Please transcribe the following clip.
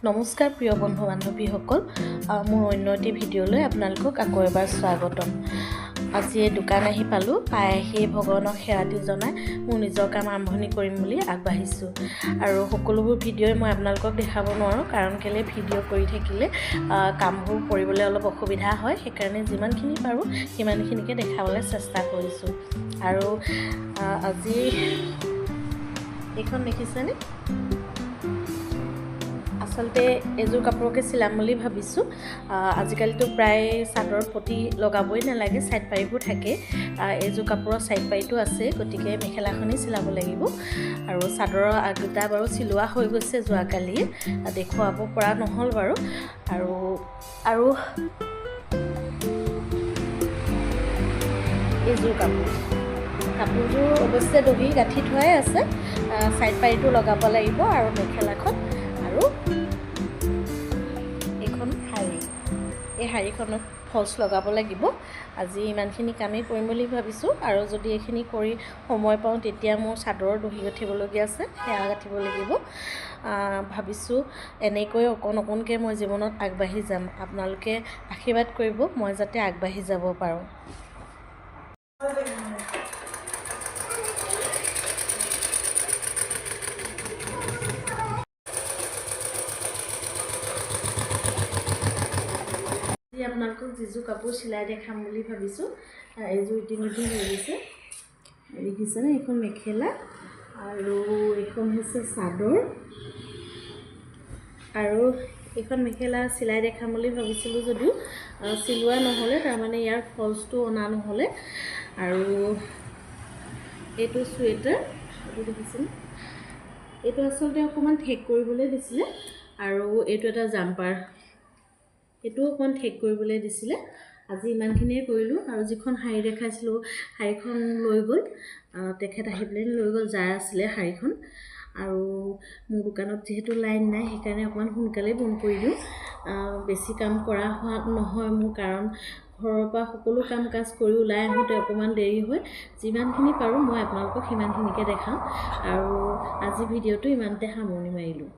নমস্কাৰ প্ৰিয় বন্ধু বান্ধৱীসকল, মোৰ অন্য এটি ভিডিঅ'লৈ আপোনালোকক আকৌ এবাৰ স্বাগতম। আজি এই দোকান আহি পালোঁ, পাই আহি ভগৱানক সেৱাটি জনাই মোৰ নিজৰ কাম আৰম্ভণি কৰিম বুলি আগবাঢ়িছোঁ। আৰু সকলোবোৰ ভিডিঅ'ই মই আপোনালোকক দেখাব নোৱাৰোঁ, কাৰণ কেলৈ ভিডিঅ' কৰি থাকিলে কামবোৰ কৰিবলৈ অলপ অসুবিধা হয়। সেইকাৰণে যিমানখিনি পাৰোঁ সিমানখিনিকে দেখাবলৈ চেষ্টা কৰিছোঁ। আৰু আজি এইখন দেখিছেনে? আচলতে এযোৰ কাপোৰকে চিলাম বুলি ভাবিছোঁ। আজিকালিতো প্ৰায় চাদৰ পতি লগাবই নালাগে, ছাইড পাৰিবোৰ থাকে। এইযোৰ কাপোৰৰ ছাইড পাৰিটো আছে, গতিকে মেখেলাখনেই চিলাব লাগিব। আৰু চাদৰৰ আগ দুটা বাৰু চিলোৱা হৈ গৈছে যোৱাকালিয়ে, দেখুৱাব পৰা নহ'ল বাৰু। আৰু এইযোৰ কাপোৰযোৰ অৱশ্যে দহি গাঁঠি থোৱাই আছে। ছাইড পাৰিটো লগাব লাগিব আৰু মেখেলাখন আৰু এইখন শাৰী, এই শাৰীখনত ফলচ লগাব লাগিব। আজি ইমানখিনি কামেই কৰিম বুলি ভাবিছোঁ। আৰু যদি এইখিনি কৰি সময় পাওঁ তেতিয়া মোৰ চাদৰৰ দহি গাঁঠিবলগীয়া আছে, সেয়া গাঁঠিব লাগিব। ভাবিছোঁ এনেকৈ অকণ অকণকৈ মই জীৱনত আগবাঢ়ি যাম। আপোনালোকে আশীৰ্বাদ কৰিব মই যাতে আগবাঢ়ি যাব পাৰোঁ। আপোনালোকক যিযোৰ কাপোৰ চিলাই দেখাম বুলি ভাবিছোঁ, এইযোৰ ইতিমধ্যে হৈ গৈছে। দেখিছেনে? এইখন মেখেলা আৰু এইখন হৈছে চাদৰ। আৰু এইখন মেখেলা চিলাই দেখাম বুলি ভাবিছিলোঁ যদিও চিলোৱা নহ'লে, তাৰমানে ইয়াৰ ফলচটো অনা নহ'লে। আৰু এইটো চুৱেটাৰ, এইটো দেখিছেনে? এইটো আচলতে অকণমান ঠেক কৰিবলৈ দিছিলে। আৰু এইটো এটা জাম্পাৰ, এইটোও অকণমান ঠেক কৰিবলৈ দিছিলে। আজি ইমানখিনিয়ে কৰিলোঁ। আৰু যিখন শাৰী দেখাইছিলোঁ, শাৰীখন লৈ গ'ল তেখেত, আহি পেলাই লৈ গ'ল। যাৰ আছিলে শাৰীখন। আৰু মোৰ দোকানত যিহেতু লাইন নাই, সেইকাৰণে অকণমান সোনকালেই বন্ধ কৰি দিওঁ। বেছি কাম কৰা হোৱা নহয় মোৰ, কাৰণ ঘৰৰ পৰা সকলো কাম কাজ কৰি ওলাই আহোঁতে অকণমান দেৰি হয়। যিমানখিনি পাৰোঁ মই আপোনালোকক সিমানখিনিকে দেখাওঁ। আৰু আজি ভিডিঅ'টো ইমানতে সামৰণি মাৰিলোঁ।